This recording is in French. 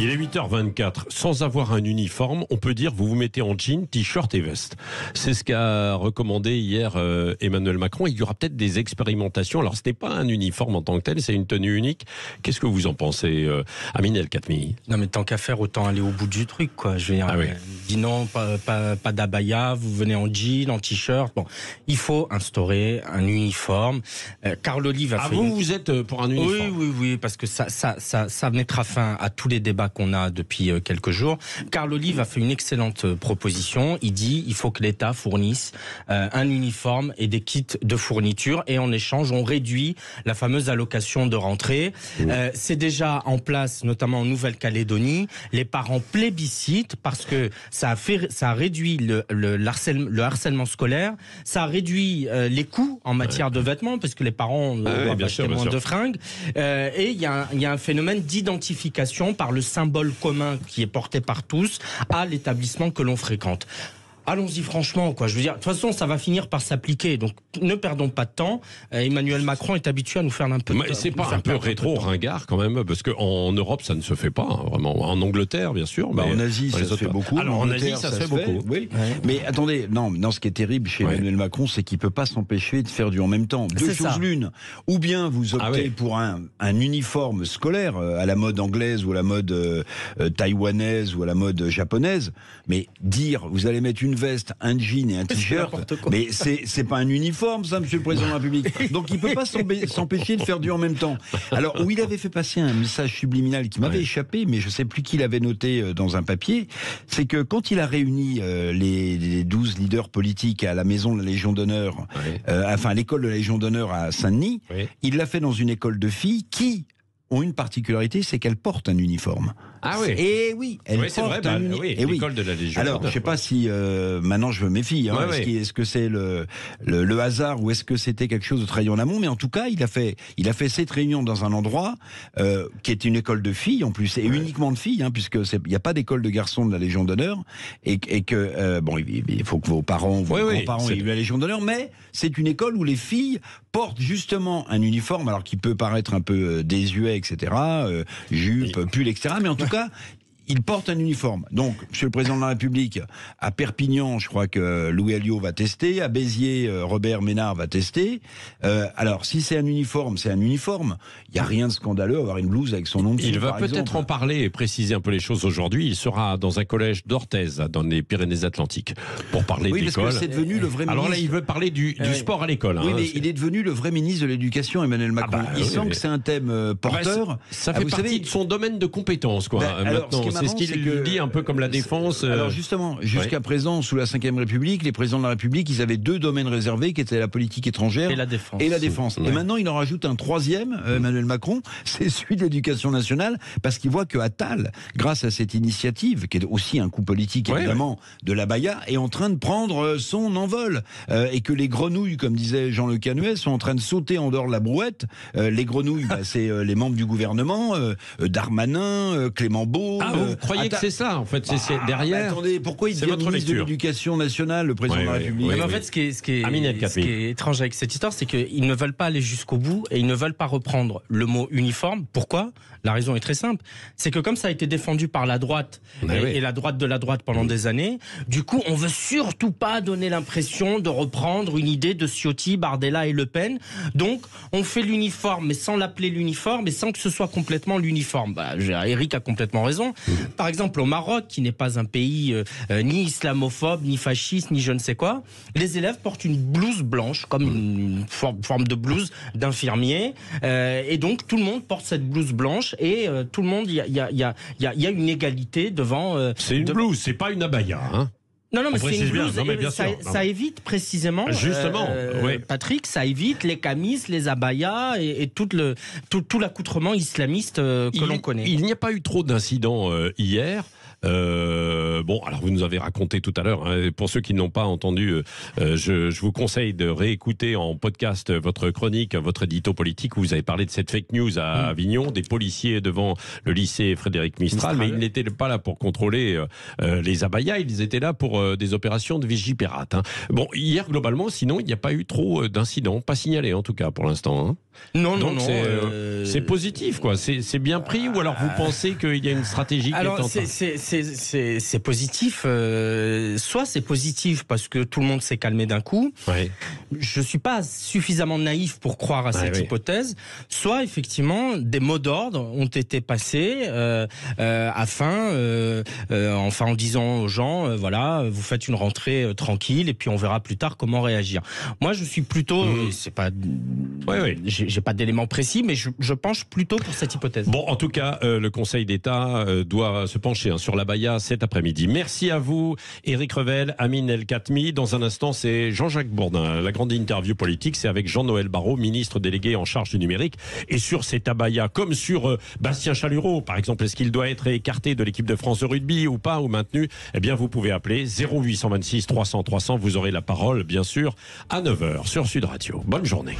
Il est 8h24. Sans avoir un uniforme, on peut dire vous vous mettez en jean, t-shirt et veste. C'est ce qu'a recommandé hier Emmanuel Macron. Il y aura peut-être des expérimentations. Alors ce n'est pas un uniforme en tant que tel, c'est une tenue unique. Qu'est-ce que vous en pensez, Amine El Khatmi? Non mais tant qu'à faire, autant aller au bout du truc, quoi. Je veux dire, dis non, pas d'abaya, vous venez en jean, en t-shirt. Bon, il faut instaurer un uniforme. Carl Olive a fait... vous êtes pour un uniforme? Oui, parce que ça mettra fin à tous les débats qu'on a depuis quelques jours. Carl Olive a fait une excellente proposition. Il dit il faut que l'État fournisse un uniforme et des kits de fourniture, et en échange on réduit la fameuse allocation de rentrée. C'est déjà en place, notamment en Nouvelle-Calédonie. Les parents plébiscitent parce que ça a réduit le harcèlement scolaire, ça a réduit les coûts en matière de vêtements parce que les parents doivent acheter moins de fringues, et il y a un phénomène d'identification par le symbole commun qui est porté par tous à l'établissement que l'on fréquente. Allons-y franchement, quoi. Je veux dire, de toute façon, ça va finir par s'appliquer. Donc, ne perdons pas de temps. Emmanuel Macron est habitué à nous faire un peu. Mais c'est pas un peu ringard quand même, parce qu'en Europe, ça ne se fait pas vraiment. En Angleterre, bien sûr. Mais en Asie, ça se fait beaucoup. Alors, en Asie, ça se fait beaucoup. Oui. Mais attendez, non, ce qui est terrible chez Emmanuel Macron, c'est qu'il peut pas s'empêcher de faire du en même temps. Deux choses l'une. Ou bien vous optez pour un uniforme scolaire à la mode anglaise ou à la mode taïwanaise ou à la mode japonaise. Mais dire, vous allez mettre une veste, un jean et un t-shirt, mais c'est pas un uniforme, ça, Monsieur le Président de la République. Donc il peut pas s'empêcher de faire du en même temps. Alors, où il avait fait passer un message subliminal qui m'avait échappé, mais je sais plus qui l'avait noté dans un papier, c'est que quand il a réuni les 12 leaders politiques à la maison de la Légion d'honneur, enfin à l'école de la Légion d'honneur à Saint-Denis, il l'a fait dans une école de filles qui ont une particularité, c'est qu'elles portent un uniforme. Ah oui. Et oui, elles portent un uniforme. L'école de la Légion. Alors, je sais pas si maintenant je me méfie. Est-ce que c'est le hasard ou est-ce que c'était quelque chose de travaillé en amont? Mais en tout cas, il a fait cette réunion dans un endroit qui est une école de filles en plus, et uniquement de filles, puisque il n'y a pas d'école de garçons de la Légion d'honneur, et que il faut que vos parents, vos grands-parents aient eu la Légion d'honneur, mais c'est une école où les filles portent justement un uniforme, alors qui peut paraître un peu désuet, etc., jupe, pull, etc., mais en tout cas, il porte un uniforme. Donc, Monsieur le Président de la République, à Perpignan, je crois que Louis Alliot va tester, à Béziers, Robert Ménard va tester. Alors, si c'est un uniforme, c'est un uniforme. Il n'y a rien de scandaleux à avoir une blouse avec son nom dessus. Il va peut-être en parler et préciser un peu les choses aujourd'hui. Il sera dans un collège d'Orthez, dans les Pyrénées-Atlantiques, pour parler d'école. Oui, parce que c'est devenu le vrai ministre. Alors là, il veut parler du sport à l'école. Oui, mais il est devenu le vrai ministre de l'Éducation, Emmanuel Macron. Il sent que c'est un thème porteur. Ça fait partie de son domaine de compétence, quoi. Maintenant, c'est ce qu'il dit, un peu comme la défense. Alors justement, jusqu'à présent, sous la Ve République, les présidents de la République, ils avaient deux domaines réservés, qui étaient la politique étrangère et la défense. Et maintenant, il en rajoute un troisième, Emmanuel Macron, c'est celui de l'éducation nationale, parce qu'il voit que Attal, grâce à cette initiative, qui est aussi un coup politique évidemment, de l'abaya, est en train de prendre son envol. Et que les grenouilles, comme disait Jean Le Canuet, sont en train de sauter en dehors de la brouette. Les grenouilles, c'est les membres du gouvernement, Darmanin, Clément Beaune. Vous croyez que c'est ça, en fait, c'est derrière. Attendez, pourquoi il devient ministre de l'Éducation nationale, le président de la République? Mais en fait, ce qui est étrange avec cette histoire, c'est qu'ils ne veulent pas aller jusqu'au bout et ils ne veulent pas reprendre le mot uniforme. Pourquoi? La raison est très simple. C'est que comme ça a été défendu par la droite et la droite de la droite pendant des années, du coup, on veut surtout pas donner l'impression de reprendre une idée de Ciotti, Bardella et Le Pen. Donc, on fait l'uniforme, mais sans l'appeler l'uniforme et sans que ce soit complètement l'uniforme. Eric a complètement raison. Par exemple, au Maroc, qui n'est pas un pays ni islamophobe, ni fasciste, ni je ne sais quoi, les élèves portent une blouse blanche, comme une forme de blouse d'infirmier, et donc tout le monde porte cette blouse blanche, et tout le monde, il y a une égalité devant... c'est une blouse, c'est pas une abaya, hein. Non, mais c'est une blouse. Ça évite précisément, justement, Patrick, ça évite les camises, les abayas et tout l'accoutrement islamiste que l'on connaît. Il n'y a pas eu trop d'incidents hier. Alors vous nous avez raconté tout à l'heure, pour ceux qui n'ont pas entendu, je vous conseille de réécouter en podcast votre chronique, votre édito politique où vous avez parlé de cette fake news à Avignon, des policiers devant le lycée Frédéric Mistral, mais ils n'étaient pas là pour contrôler les abayas, ils étaient là pour pour des opérations de Vigipirate. Hein. Bon, hier, globalement, sinon, il n'y a pas eu trop d'incidents, pas signalés en tout cas pour l'instant. Hein. Non. C'est positif, quoi. C'est bien pris, ou alors vous pensez qu'il y a une stratégie qui est en train... c'est positif. Soit c'est positif parce que tout le monde s'est calmé d'un coup. Ouais. Je suis pas suffisamment naïf pour croire à cette hypothèse. Soit effectivement des mots d'ordre ont été passés en disant aux gens voilà, vous faites une rentrée tranquille et puis on verra plus tard comment réagir. Moi je suis plutôt c'est pas j'ai pas d'éléments précis, mais je penche plutôt pour cette hypothèse. Bon, en tout cas, le Conseil d'État doit se pencher sur l'abaya cet après-midi. Merci à vous, Éric Revel, Amine El Khatmi. Dans un instant, c'est Jean-Jacques Bourdin. La grande interview politique, c'est avec Jean-Noël Barrot, ministre délégué en charge du numérique. Et sur cet abaya, comme sur Bastien Chalureau, par exemple, est-ce qu'il doit être écarté de l'équipe de France de rugby ou pas, ou maintenu? Eh bien, vous pouvez appeler 0826 300 300. Vous aurez la parole, bien sûr, à 9h sur Sud Radio. Bonne journée.